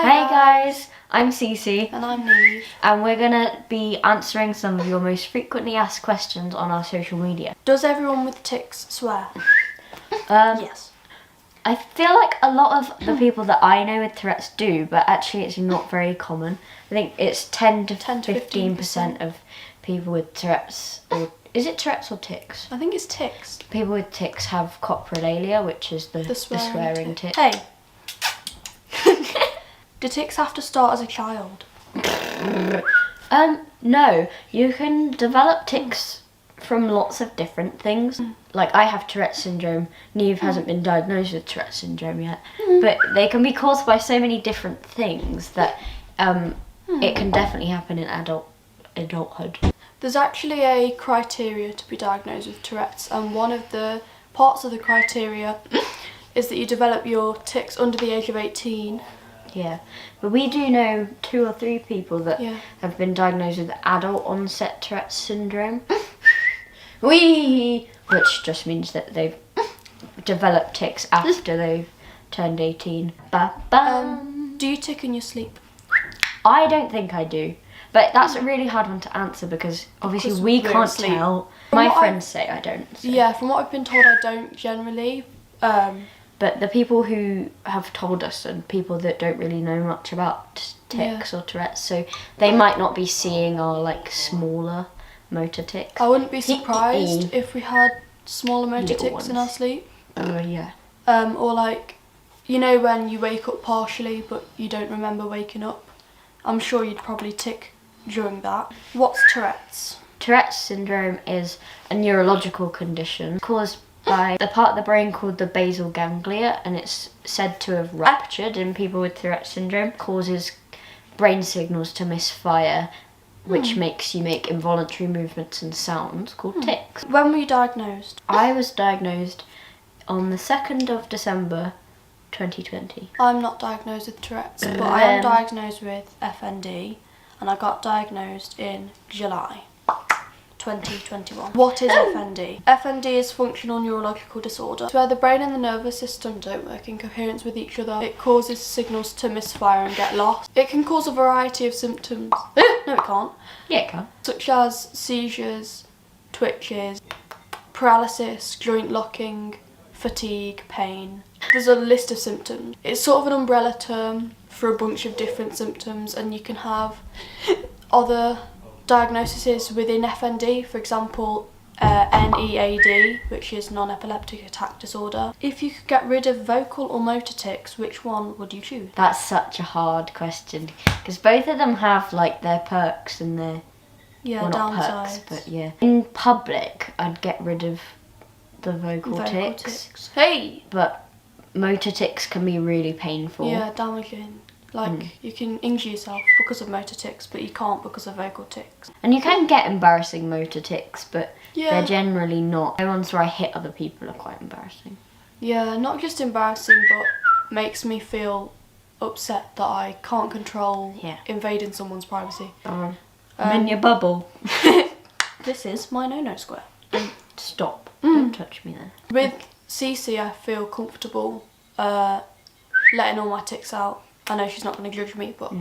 Hey guys, I'm Cece. And I'm Neve. And we're gonna be answering some of your most frequently asked questions on our social media. Does everyone with tics swear? Yes. I feel like a lot of the people that I know with Tourette's do, but actually it's not very common. I think it's 10 to 15% of people with Tourette's, or is it Tourette's or tics? I think it's tics. People with tics have coprolalia, which is the swearing tic. Hey. Do tics have to start as a child? No, you can develop tics from lots of different things. Like I have Tourette syndrome. Neve hasn't been diagnosed with Tourette syndrome yet, but they can be caused by so many different things that it can definitely happen in adulthood. There's actually a criteria to be diagnosed with Tourette's, and one of the parts of the criteria is that you develop your tics under the age of 18. Yeah, but we do know 2 or 3 people that have been diagnosed with adult onset Tourette syndrome. Which just means that they've developed tics after they've turned 18. Do you tic in your sleep? I don't think I do, but that's a really hard one to answer because obviously we can't tell. My friends say I don't. So. Yeah, from what I've been told, I don't generally. But the people who have told us and people that don't really know much about tics or Tourette's, so they might not be seeing our like smaller motor tics. I wouldn't be surprised if we had smaller motor tics in our sleep. Oh yeah. Or like, you know when you wake up partially but you don't remember waking up? I'm sure you'd probably tic during that. What's Tourette's? Tourette's syndrome is a neurological condition caused by the part of the brain called the basal ganglia, and it's said to have ruptured in people with Tourette's syndrome. Causes brain signals to misfire, which makes you make involuntary movements and sounds called tics. When were you diagnosed? I was diagnosed on the 2nd of December 2020. I'm not diagnosed with Tourette's, but I am diagnosed with FND, and I got diagnosed in July 2021. What is FND? FND is functional neurological disorder. It's where the brain and the nervous system don't work in coherence with each other. It causes signals to misfire and get lost. It can cause a variety of symptoms. No, it can't. Yeah, it can. Such as seizures, twitches, paralysis, joint locking, fatigue, pain. There's a list of symptoms. It's sort of an umbrella term for a bunch of different symptoms, and you can have other diagnoses within FND, for example NEAD, which is non-epileptic attack disorder. If you could get rid of vocal or motor tics, which one would you choose? That's such a hard question because both of them have like their perks and their downsides. But yeah, in public I'd get rid of the vocal tics. Hey! But motor tics can be really painful. Yeah, damaging. Like, you can injure yourself because of motor tics, but you can't because of vocal tics. And you can get embarrassing motor tics, but they're generally not. The ones where I hit other people are quite embarrassing. Yeah, not just embarrassing, but makes me feel upset that I can't control invading someone's privacy. I'm in your bubble. This is my no-no square. Stop. Don't touch me then. With Cece, I feel comfortable letting all my tics out. I know she's not going to judge me, but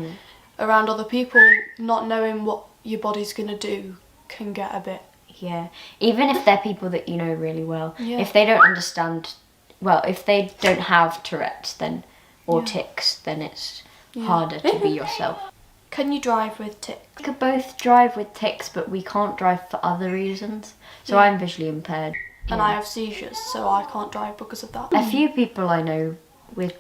around other people, not knowing what your body's going to do can get a bit... Yeah, even if they're people that you know really well. Yeah. If they don't understand, if they don't have Tourette's then or tics, then it's harder to be yourself. Can you drive with tics? We could both drive with tics, but we can't drive for other reasons. So I'm visually impaired. And I have seizures, so I can't drive because of that. A few people I know with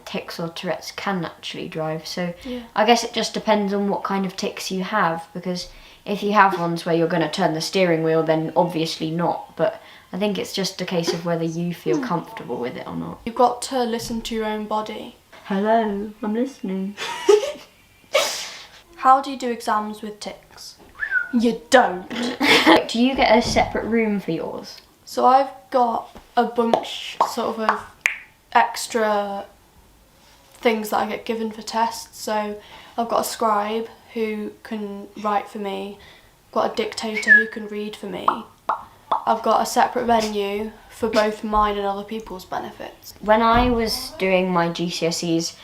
tics or Tourette's can actually drive, so I guess it just depends on what kind of tics you have, because if you have ones where you're going to turn the steering wheel, then obviously not, but I think it's just a case of whether you feel comfortable with it or not. You've got to listen to your own body. Hello, I'm listening. How do you do exams with tics? You don't. Do you get a separate room for yours? So I've got a bunch sort of extra things that I get given for tests. So I've got a scribe who can write for me, I've got a dictator who can read for me, I've got a separate menu for both mine and other people's benefits. When I was doing my GCSEs,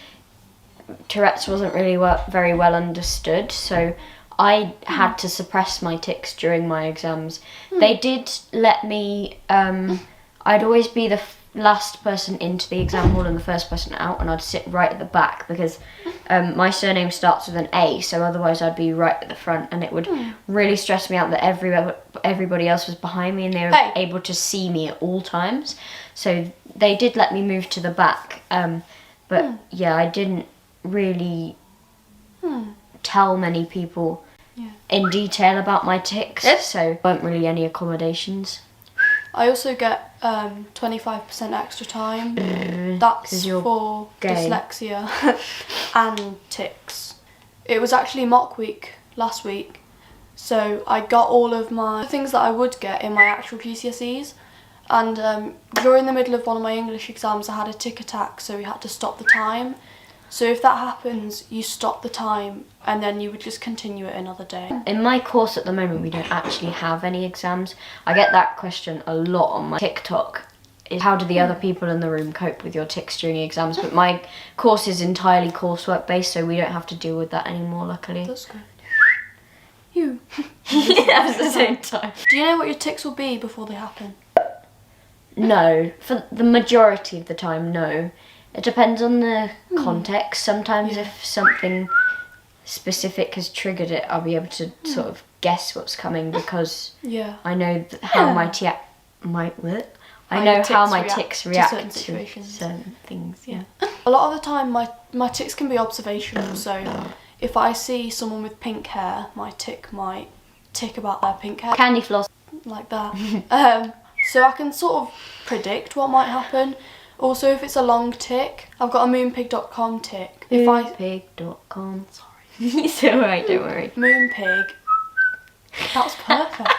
Tourette's wasn't really very well understood, so I had to suppress my tics during my exams. They did let me, I'd always be the last person into the exam hall and the first person out, and I'd sit right at the back because my surname starts with an A, so otherwise I'd be right at the front, and it would really stress me out that everybody else was behind me and they were able to see me at all times. So they did let me move to the back, but yeah, I didn't really tell many people in detail about my tics, so there weren't really any accommodations. I also get 25% extra time. That's for dyslexia and tics. It was actually mock week last week, so I got all of my things that I would get in my actual GCSEs, and during the middle of one of my English exams I had a tic attack, so we had to stop the time. So if that happens, you stop the time and then you would just continue it another day. In my course at the moment, we don't actually have any exams. I get that question a lot on my TikTok. Is how do the other people in the room cope with your tics during exams? But my course is entirely coursework based, so we don't have to deal with that anymore, luckily. That's good. You. At the same time. Do you know what your tics will be before they happen? No. For the majority of the time, no. It depends on the context. Sometimes if something specific has triggered it, I'll be able to sort of guess what's coming because I know how my tics react to certain things. Yeah. A lot of the time, my tics can be observational. So if I see someone with pink hair, my tic might tick about their pink hair. Candy floss. Like that. So I can sort of predict what might happen. Also, if it's a long tic, I've got a moonpig.com tic. Moonpig.com. Sorry. It's alright, don't worry. Moonpig. That was perfect.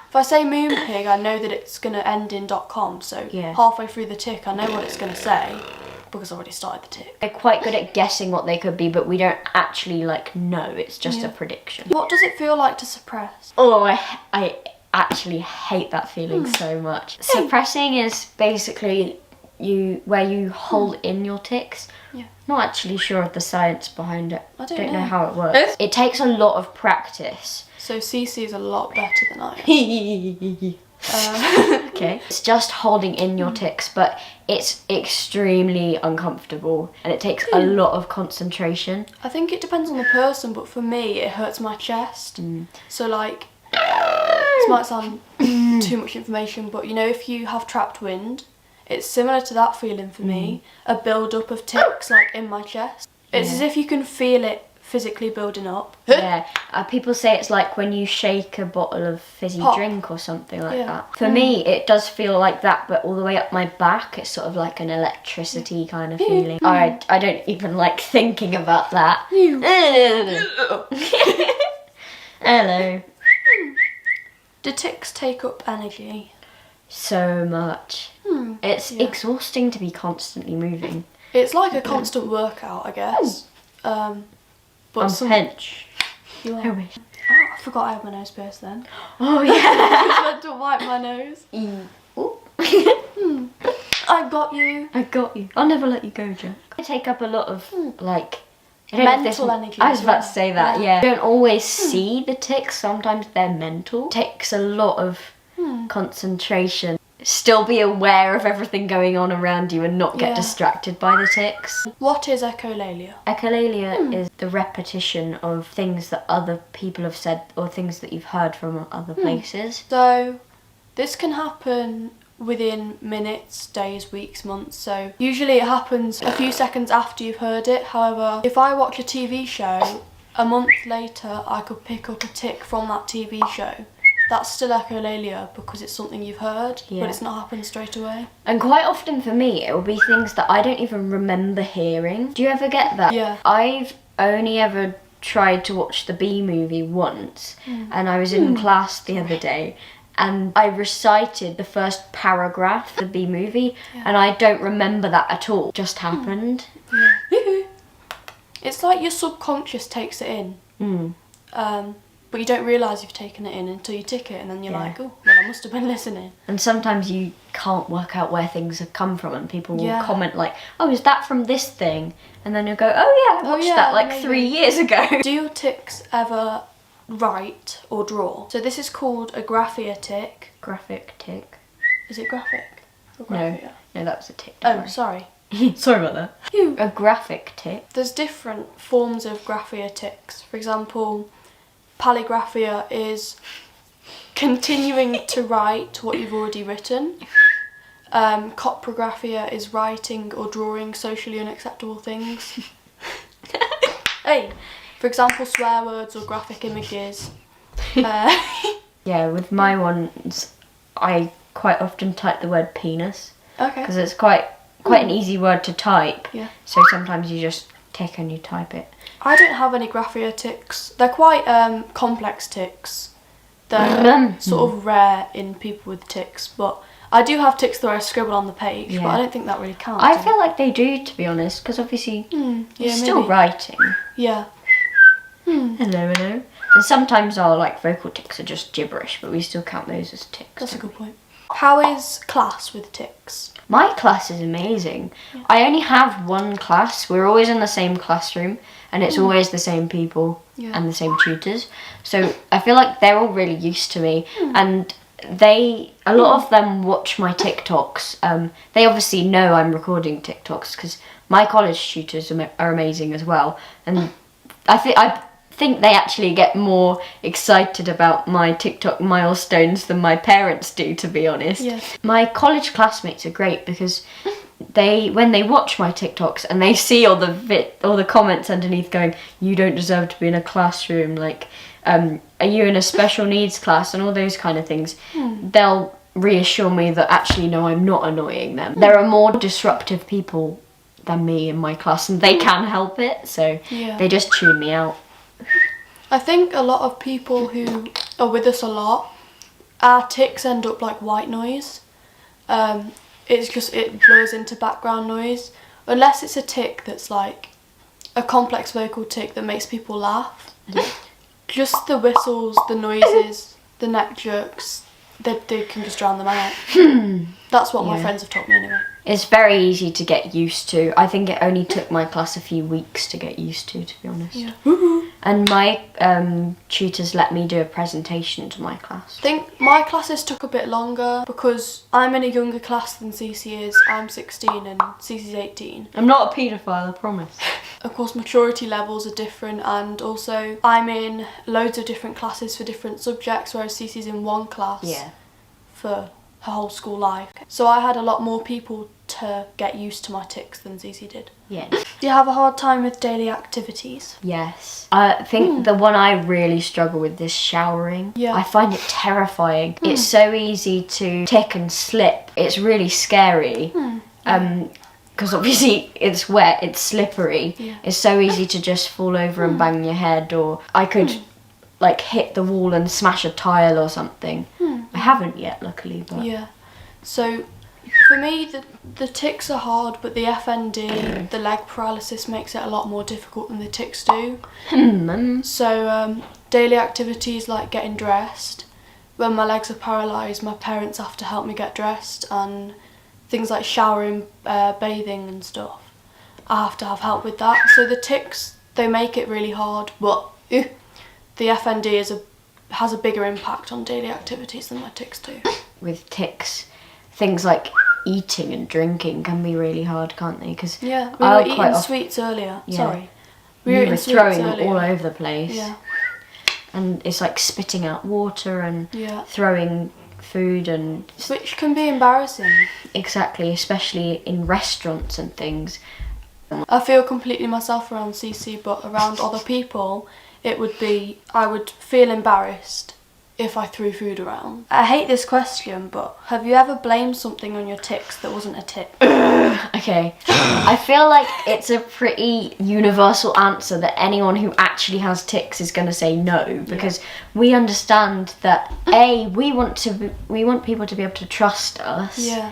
If I say moonpig, I know that it's going to end in .com, so halfway through the tic, I know what it's going to say because I've already started the tic. They're quite good at guessing what they could be, but we don't actually know. It's just a prediction. What does it feel like to suppress? Oh, I actually hate that feeling so much. Suppressing is basically where you hold in your tics. Not actually sure of the science behind it. I don't know how it works. It takes a lot of practice. So Cece is a lot better than I am. Okay. It's just holding in your tics, but it's extremely uncomfortable and it takes a lot of concentration. I think it depends on the person, but for me it hurts my chest. So like, this might sound too much information, but you know, if you have trapped wind, it's similar to that feeling for me, a build-up of tics like in my chest. It's as if you can feel it physically building up. Yeah, people say it's like when you shake a bottle of fizzy drink or something like that. For me, it does feel like that, but all the way up my back, it's sort of like an electricity kind of feeling. I don't even like thinking about that. Hello. Do tics take up energy? So much. It's exhausting to be constantly moving. It's like a constant workout, I guess. But pinch. You are. I wish. Oh, I forgot I had my nose pierced then. Oh yeah. I was meant to wipe my nose. I got you. I got you. I'll never let you go, Jack. I take up a lot of mental energy. I was about to say that. Yeah. You don't always see the tics. Sometimes they're mental. It takes a lot of concentration. Still be aware of everything going on around you and not get distracted by the tics. What is echolalia? Echolalia is the repetition of things that other people have said or things that you've heard from other places. So this can happen within minutes, days, weeks, months. So usually it happens a few seconds after you've heard it. However, if I watch a TV show, a month later I could pick up a tic from that TV show. That's still echolalia because it's something you've heard, but it's not happened straight away. And quite often for me, it will be things that I don't even remember hearing. Do you ever get that? Yeah. I've only ever tried to watch the B movie once, and I was in class the other day, and I recited the first paragraph of the B movie, and I don't remember that at all. It just happened. It's like your subconscious takes it in. but you don't realise you've taken it in until you tick it, and then you're Yeah. like, oh, well, I must have been listening. And sometimes you can't work out where things have come from, and people will Yeah. comment like, oh, is that from this thing? And then you'll go, oh yeah, I watched that like maybe. 3 years ago. Do your tics ever write or draw? So this is called a graphia tic. Graphic tic. Is it graphic? Or No, graphia? no, that was a tic. Oh, sorry. Sorry about that. Phew. A graphic tic. There's different forms of graphia tics. For example, polygraphia is continuing to write what you've already written. Coprographia is writing or drawing socially unacceptable things. Hey, for example, swear words or graphic images. Yeah, with my ones, I quite often type the word penis Okay. because it's quite an easy word to type. Yeah. So sometimes you just tick and you type it. I don't have any graphia tics. They're quite complex tics. They're sort of rare in people with tics, but I do have tics that I scribble on the page, but Yeah. I don't think that really counts. I does feel it? like they do, to be honest, because obviously Yeah, you're still maybe. writing. Yeah. Hello, hello. And sometimes our like vocal tics are just gibberish, but we still count those as tics. That's a good point. How is class with tics? My class is amazing. I only have one class. We're always in the same classroom, and it's always the same people Yeah. and the same tutors. So I feel like they're all really used to me, and a lot of them watch my TikToks. They obviously know I'm recording TikToks because my college tutors are amazing as well, and I think they actually get more excited about my TikTok milestones than my parents do, to be honest. Yeah. My college classmates are great because when they watch my TikToks and they see all the comments underneath going, you don't deserve to be in a classroom, like, are you in a special needs class, and all those kind of things, they'll reassure me that actually no, I'm not annoying them. There are more disruptive people than me in my class, and they can help it, so Yeah. they just tune me out. I think a lot of people who are with us a lot, our tics end up like white noise. It blurs into background noise. Unless it's a tic that's like a complex vocal tic that makes people laugh. Just the whistles, the noises, the neck jerks, they can just drown them out. That's what my Yeah. friends have taught me anyway. It's very easy to get used to. I think it only took my class a few weeks to get used to be honest. Yeah. And my tutors let me do a presentation to my class. I think my classes took a bit longer because I'm in a younger class than Cece is. I'm 16 and Cece's 18. I'm not a paedophile, I promise. Of course, maturity levels are different, and also I'm in loads of different classes for different subjects, whereas Cece's in one class for her whole school life. So I had a lot more people to get used to my tics than Cece did. Yeah. Do you have a hard time with daily activities? Yes. I think the one I really struggle with is showering. Yeah. I find it terrifying. It's so easy to tick and slip. It's really scary. Because obviously it's wet, it's slippery. Yeah. It's so easy to just fall over and bang your head, or I could like hit the wall and smash a tile or something. I haven't yet, luckily, but Yeah. So for me, the tics are hard, but the FND, the leg paralysis, makes it a lot more difficult than the tics do. So daily activities like getting dressed. When my legs are paralysed, my parents have to help me get dressed, and things like showering, bathing and stuff. I have to have help with that. So the tics, they make it really hard, but the FND has a bigger impact on daily activities than my tics do. with tics, things like eating and drinking can be really hard, can't they? Because Yeah, we were eating sweets earlier. Yeah. Sorry. we eating were sweets throwing them earlier. all over the place. Yeah. And it's like spitting out water and Yeah. throwing food and Which can be embarrassing. exactly, especially in restaurants and things. I feel completely myself around Cece, but around other people, I would feel embarrassed if I threw food around. I hate this question, but have you ever blamed something on your tics that wasn't a tic? Okay, I feel like it's a pretty universal answer that anyone who actually has tics is going to say no, because we understand that we want people to be able to trust us. Yeah.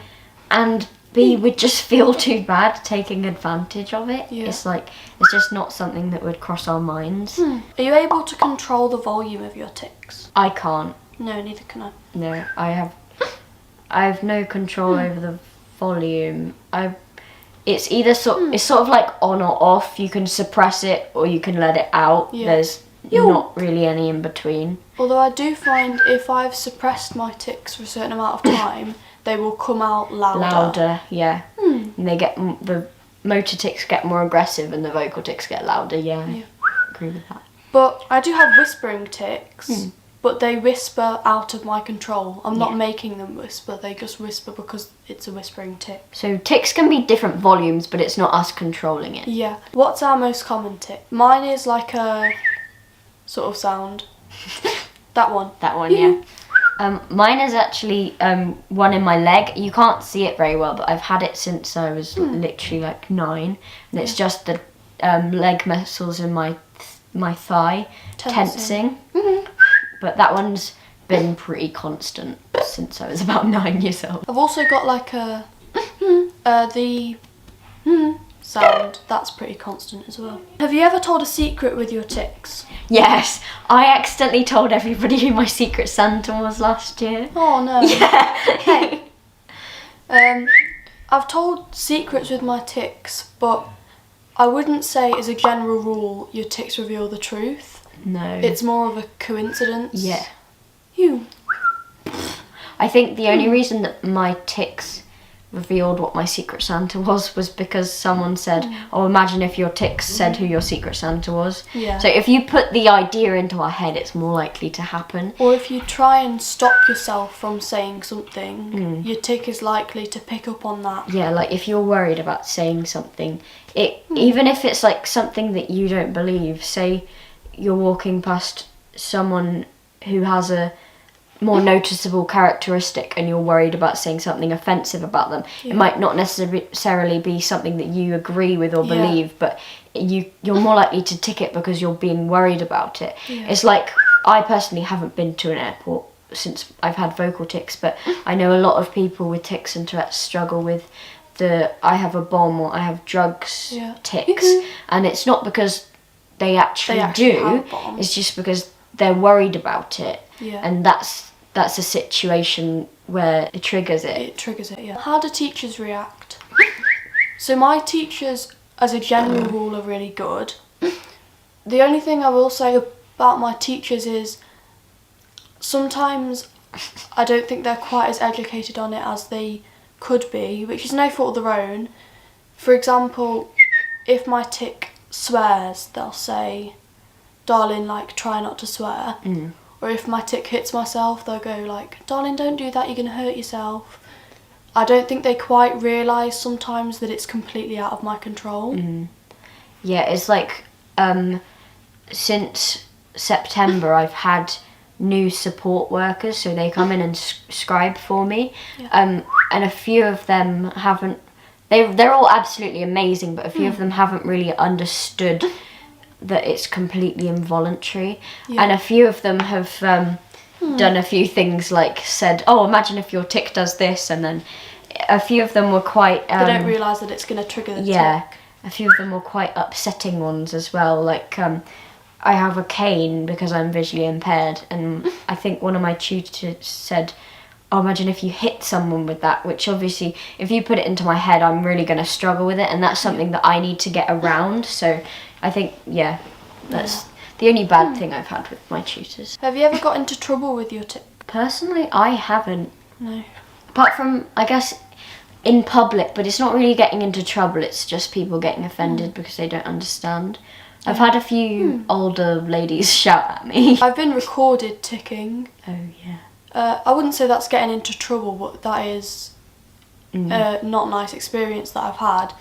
And B would just feel too bad taking advantage of it. Yeah. It's like, it's just not something that would cross our minds. Are you able to control the volume of your tics? I can't. No, neither can I. No, I have no control over the volume. It's either it's sort of like on or off. You can suppress it or you can let it out. Yeah. There's not really any in between. Although I do find if I've suppressed my tics for a certain amount of time, they will come out louder. Louder, yeah. And they get the motor tics get more aggressive and the vocal tics get louder. Yeah, I agree with that. But I do have whispering tics, but they whisper out of my control. I'm not making them whisper. They just whisper because it's a whispering tic. So tics can be different volumes, but it's not us controlling it. Yeah. What's our most common tic? Mine is like a sort of sound. That one. That one, yeah. Mine is actually one in my leg. You can't see it very well, but I've had it since I was literally like 9, and it's just the leg muscles in my thigh tensing. But that one's been pretty constant since I was about 9 years old. I've also got like a the sound. That's pretty constant as well. Have you ever told a secret with your tics? Yes, I accidentally told everybody who my secret Santa was last year. Oh no. Yeah. Hey. I've told secrets with my tics, but I wouldn't say as a general rule your tics reveal the truth. No. It's more of a coincidence. Yeah. You. I think the only reason that my tics revealed what my secret Santa was because someone said, oh, imagine if your tics said who your secret Santa was. Yeah. So if you put the idea into our head, it's more likely to happen. Or if you try and stop yourself from saying something, your tic is likely to pick up on that. Yeah, like if you're worried about saying something, even if it's like something that you don't believe, say you're walking past someone who has a more noticeable characteristic and you're worried about saying something offensive about them. It might not necessarily be something that you agree with or believe, but you're more likely to tick it because you're being worried about it. It's like, I personally haven't been to an airport since I've had vocal tics, but I know a lot of people with tics and Tourette's struggle with the I have a bomb or I have drugs tics, and it's not because they actually do, it's just because they're worried about it, and that's a situation where it triggers it. It triggers it, yeah. How do teachers react? So my teachers, as a general rule, are really good. The only thing I will say about my teachers is sometimes I don't think they're quite as educated on it as they could be, which is no fault of their own. For example, if my tic swears, they'll say, darling, like, try not to swear. Or if my tic hits myself, they'll go like, darling, don't do that, you're going to hurt yourself. I don't think they quite realise sometimes that it's completely out of my control. Yeah, it's like, since September I've had new support workers, so they come in and scribe for me, and a few of them haven't, they're all absolutely amazing, but a few of them haven't really understood that it's completely involuntary, and a few of them have done a few things like said, oh, imagine if your tic does this, and then a few of them were quite they don't realise that it's going to trigger the tic. A few of them were quite upsetting ones as well, like I have a cane because I'm visually impaired, and I think one of my tutors said, oh, imagine if you hit someone with that, which obviously if you put it into my head I'm really going to struggle with it, and that's something that I need to get around. So I think, that's the only bad thing I've had with my tutors. Have you ever got into trouble with your tic? Personally, I haven't. No. Apart from, I guess, in public, but it's not really getting into trouble, it's just people getting offended because they don't understand. I've had a few older ladies shout at me. I've been recorded ticking. Oh, yeah. I wouldn't say that's getting into trouble, but that is a not nice experience that I've had.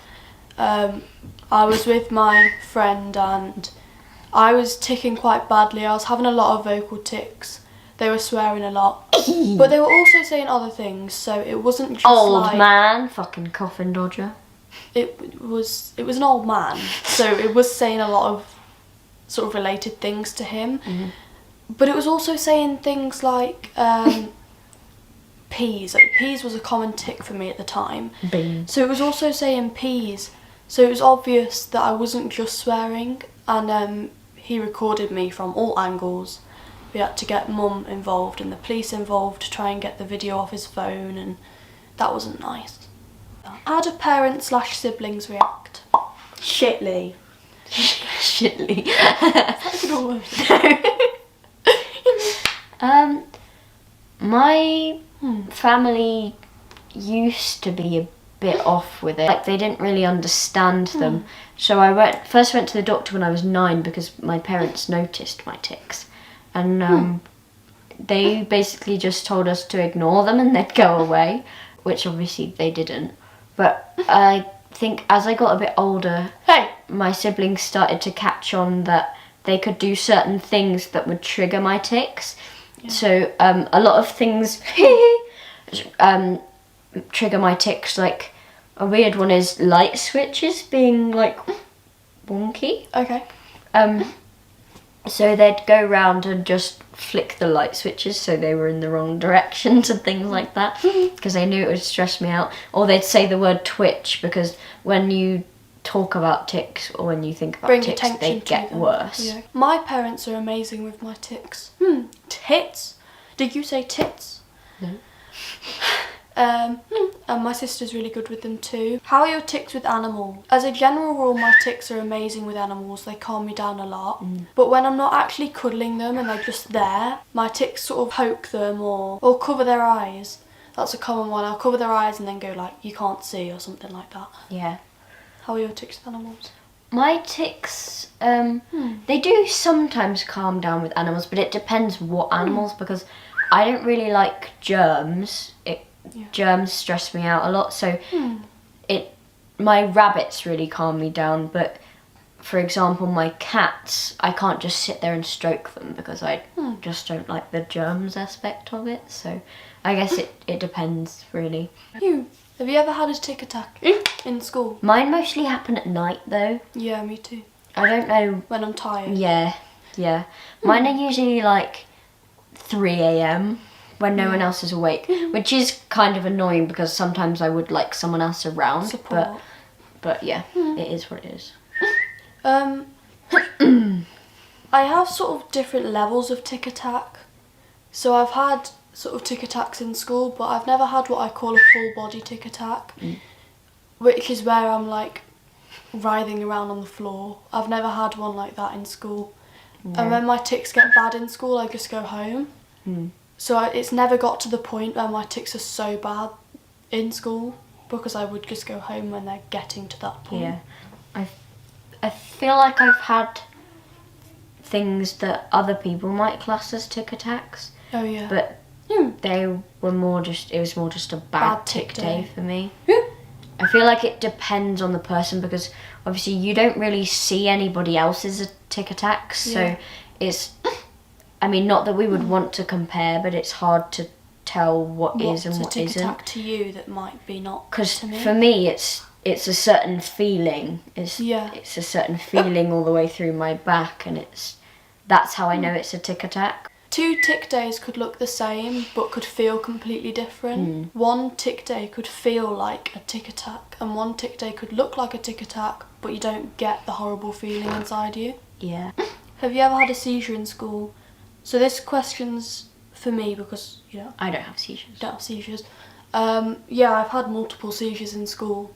I was with my friend and I was ticking quite badly. I was having a lot of vocal tics. They were swearing a lot, but they were also saying other things, so it wasn't just old like, man, fucking coffin dodger. It was an old man, so it was saying a lot of sort of related things to him. But it was also saying things like, peas. Like, peas was a common tic for me at the time. Beans. So it was also saying peas. So it was obvious that I wasn't just swearing, and he recorded me from all angles. We had to get mum involved and the police involved to try and get the video off his phone, and that wasn't nice. How do parents/siblings react? Shitly. Shitly. That's a good word. My family used to be a bit off with it. Like, they didn't really understand them. So I first went to the doctor when I was 9 because my parents noticed my tics. And they basically just told us to ignore them and they'd go away, which obviously they didn't. But I think as I got a bit older, my siblings started to catch on that they could do certain things that would trigger my tics. Yeah. So a lot of things trigger my tics. Like, a weird one is light switches being like wonky. Okay. So they'd go round and just flick the light switches so they were in the wrong directions and things like that, because they knew it would stress me out. Or they'd say the word twitch, because when you talk about tics or when you think about tics, they get worse. Yeah. My parents are amazing with my tics. Tits? Did you say tits? No. And my sister's really good with them too. How are your tics with animals? As a general rule, my tics are amazing with animals. They calm me down a lot. But when I'm not actually cuddling them and they're just there, my tics sort of poke them or cover their eyes. That's a common one. I'll cover their eyes and then go like, you can't see, or something like that. Yeah. How are your tics with animals? My tics, they do sometimes calm down with animals, but it depends what animals, because I don't really like germs. Germs stress me out a lot, so my rabbits really calm me down, but for example my cats, I can't just sit there and stroke them because I just don't like the germs aspect of it, so I guess it depends really. Have you ever had a tic attack in school? Mine mostly happen at night though. Yeah, me too. I don't know. When I'm tired. Yeah. Mine are usually like 3 a.m. when no one else is awake, which is kind of annoying because sometimes I would like someone else around. Support. But yeah, it is what it is. I have sort of different levels of tic attack. So I've had sort of tic attacks in school, but I've never had what I call a full body tic attack, which is where I'm like writhing around on the floor. I've never had one like that in school. No. And when my tics get bad in school, I just go home. So it's never got to the point where my tics are so bad in school, because I would just go home when they're getting to that point. Yeah, I feel like I've had things that other people might class as tic attacks. Oh yeah. But they were more just, it was more just a bad tic day for me. I feel like it depends on the person, because obviously you don't really see anybody else's tic attacks, so it's, I mean, not that we would want to compare, but it's hard to tell what is and what isn't. What's a tic attack to you that might be not? Because for me, it's a certain feeling. It's a certain feeling all the way through my back, and that's how I know it's a tic attack. 2 tic days could look the same, but could feel completely different. 1 tic day could feel like a tic attack, and 1 tic day could look like a tic attack, but you don't get the horrible feeling inside you. Yeah. Have you ever had a seizure in school? So this question's for me because, you know, I don't have seizures. Don't have seizures. Yeah, I've had multiple seizures in school.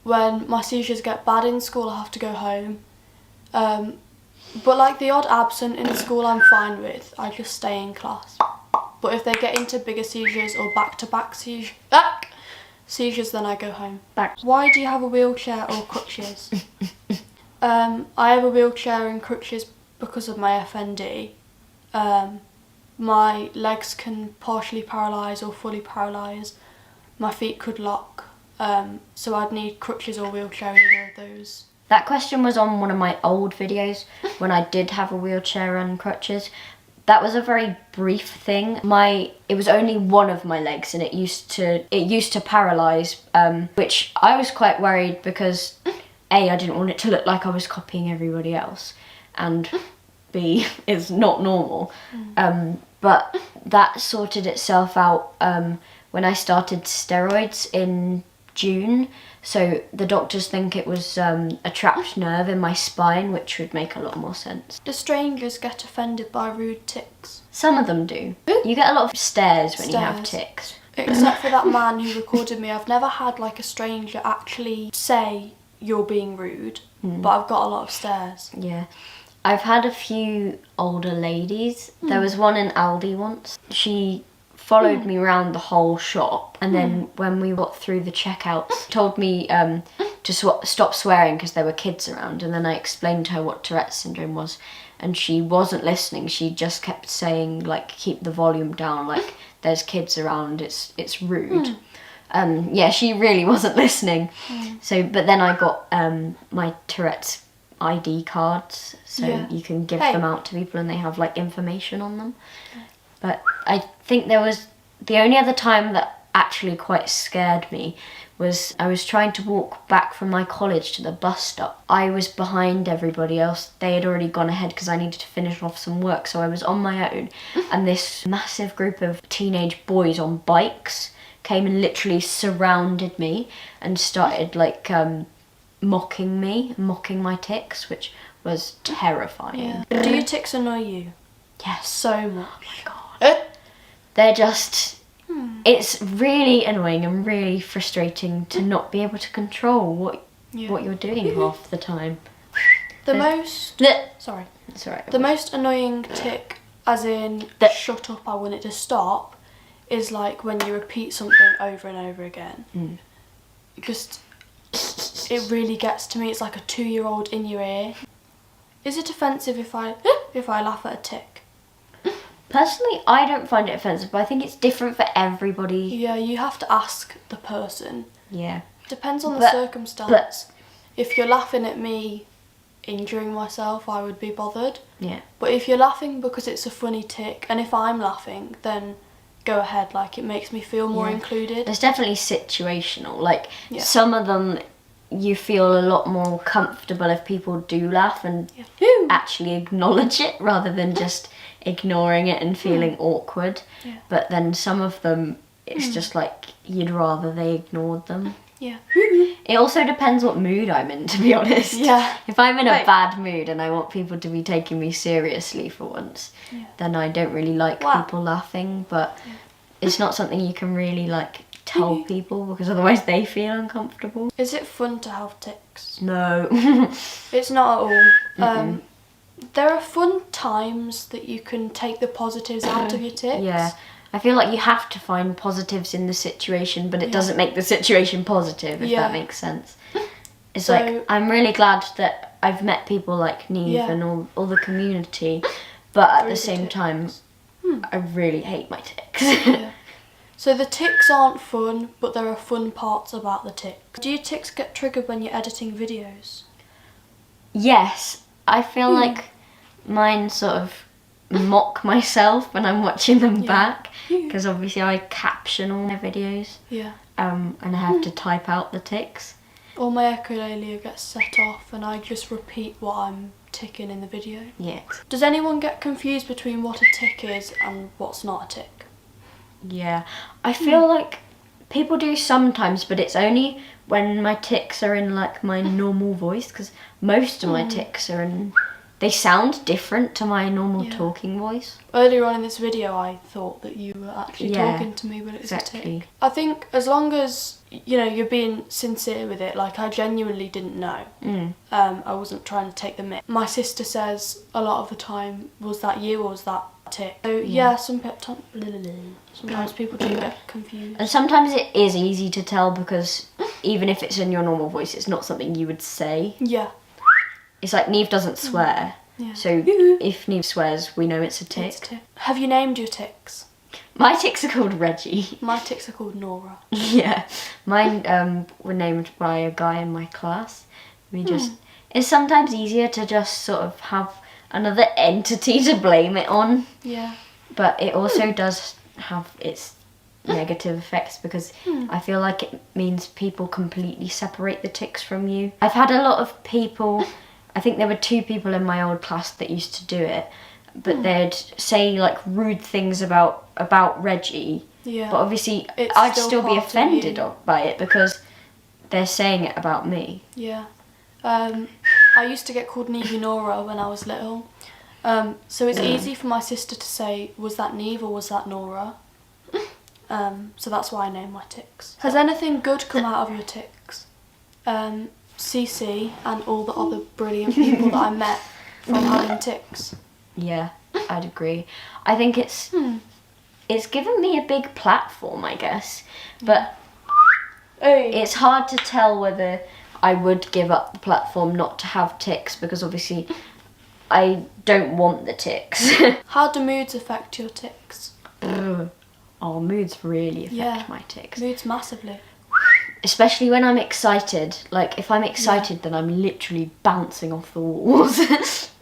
When my seizures get bad in school, I have to go home. But like the odd absent in school, I'm fine with. I just stay in class. But if they get into bigger seizures or back-to-back seizures, then I go home. Why do you have a wheelchair or crutches? I have a wheelchair and crutches because of my FND. My legs can partially paralyse or fully paralyse. My feet could lock. So I'd need crutches or wheelchair, either of those. That question was on one of my old videos when I did have a wheelchair and crutches. That was a very brief thing. It was only one of my legs, and it used to paralyse, which I was quite worried because A, I didn't want it to look like I was copying everybody else, and B, it's not normal. But that sorted itself out when I started steroids in June. So the doctors think it was a trapped nerve in my spine, which would make a lot more sense. Do strangers get offended by rude tics? Some of them do. You get a lot of stares when you have tics. Except for that man who recorded me, I've never had like a stranger actually say you're being rude, but I've got a lot of stares. Yeah. I've had a few older ladies. There was one in Aldi once. She followed me around the whole shop, and then when we got through the checkouts, told me to stop swearing because there were kids around, and then I explained to her what Tourette syndrome was, and she wasn't listening. She just kept saying, like, keep the volume down, like, there's kids around, it's rude. Yeah, she really wasn't listening. So, but then I got my Tourette's ID cards, so you can give them out to people and they have like information on them. But I think there was the only other time that actually quite scared me was I was trying to walk back from my college to the bus stop. I was behind everybody else. They had already gone ahead because I needed to finish off some work, so I was on my own, and this massive group of teenage boys on bikes came and literally surrounded me and started like mocking my tics, which was terrifying. Yeah. Do your tics annoy you? Yes. So much. Oh my god. They're just... It's really annoying and really frustrating to not be able to control what you're doing half the time. The most... Sorry. It's alright. The most annoying tic, as in shut up, I want it to stop, is like when you repeat something over and over again. Just... It really gets to me. It's like a 2-year-old in your ear. Is it offensive if I laugh at a tic? Personally, I don't find it offensive, but I think it's different for everybody. Yeah, you have to ask the person. Yeah. Depends on the circumstance. If you're laughing at me injuring myself, I would be bothered. Yeah. But if you're laughing because it's a funny tic, and if I'm laughing, then go ahead. Like, it makes me feel more included. It's definitely situational. Like, some of them you feel a lot more comfortable if people do laugh and actually acknowledge it rather than just ignoring it and feeling awkward. But then some of them, it's just like you'd rather they ignored them. Yeah. It also depends what mood I'm in, to be honest. Yeah. If I'm in a bad mood and I want people to be taking me seriously for once, then I don't really like people laughing. But it's not something you can really like tell people because otherwise they feel uncomfortable. Is it fun to have tics? No. It's not at all. There are fun times that you can take the positives out of your tics. Yeah. I feel like you have to find positives in the situation, but it doesn't make the situation positive, if that makes sense. It's like, I'm really glad that I've met people like Neve and all the community, but at the same time, I really hate my tics. So the tics aren't fun, but there are fun parts about the tics. Do your tics get triggered when you're editing videos? Yes. I feel like mine sort of mock myself when I'm watching them back, because obviously I caption all my videos. Yeah. And I have to type out the tics. Or my echolalia gets set off and I just repeat what I'm ticking in the video. Yeah. Does anyone get confused between what a tic is and what's not a tic? Yeah. I feel like people do sometimes, but it's only when my tics are in like my normal voice, because most of my tics are in... They sound different to my normal talking voice. Earlier on in this video I thought that you were actually talking to me, but it was a tic. I think as long as, you know, you're being sincere with it, like I genuinely didn't know. I wasn't trying to take the mick. My sister says a lot of the time, was that you or was that a tic? So sometimes people do get confused. And sometimes it is easy to tell because even if it's in your normal voice, it's not something you would say. Yeah. It's like Neve doesn't swear, so if Neve swears, we know it's a tic. Have you named your tics? My tics are called Reggie. My tics are called Nora. Yeah, mine were named by a guy in my class. We just... It's sometimes easier to just sort of have another entity to blame it on. Yeah. But it also does have its negative effects because I feel like it means people completely separate the tics from you. I've had a lot of people... I think there were 2 people in my old class that used to do it, but they'd say like rude things about Reggie, Yeah. But obviously, It's I'd still still be part of offended you. by it because they're saying it about me. Yeah. I used to get called Neve Nora when I was little. So it's easy for my sister to say, was that Neve or was that Nora? So that's why I named my tics. Has anything good come out of your tics? Cece and all the other brilliant people that I met from having tics. Yeah, I'd agree. I think it's given me a big platform, I guess. But it's hard to tell whether I would give up the platform not to have tics, because obviously I don't want the tics. How do moods affect your tics? Oh, moods really affect my tics. Moods massively. Especially when I'm excited. Like, if I'm excited, then I'm literally bouncing off the walls.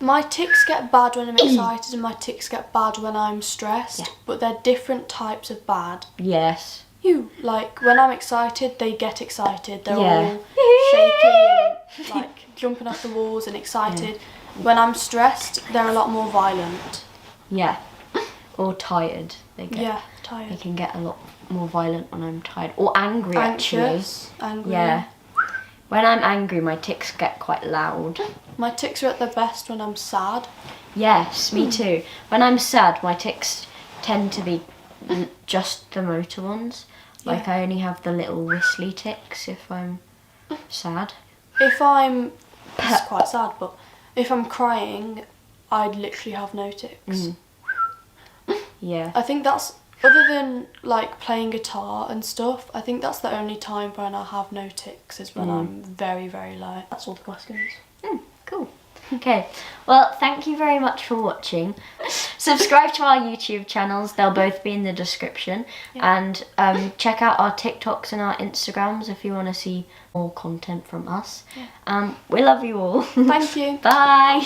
My tics get bad when I'm excited and my tics get bad when I'm stressed, but they're different types of bad. Yes. Like, when I'm excited, they get excited. They're Yeah. all shaky and, like, jumping off the walls and excited. When I'm stressed, they're a lot more violent. Yeah. Or tired. They tired. can get a lot more violent when I'm tired. Or angry, Anxious. actually. Angry. Yeah. When I'm angry, my tics get quite loud. My tics are at their best when I'm sad. Yes, me too. When I'm sad, my tics tend to be just the motor ones. Like, I only have the little whistly tics if I'm sad. If I'm... It's quite sad, but if I'm crying, I'd literally have no tics. Yeah. I think that's... Other than, like, playing guitar and stuff, I think that's the only time when I have no tics is when I'm very, very low. That's all the questions. Cool. Okay, well, thank you very much for watching. Subscribe to our YouTube channels, they'll both be in the description. And check out our TikToks and our Instagrams if you want to see more content from us. We love you all. Thank you. Bye.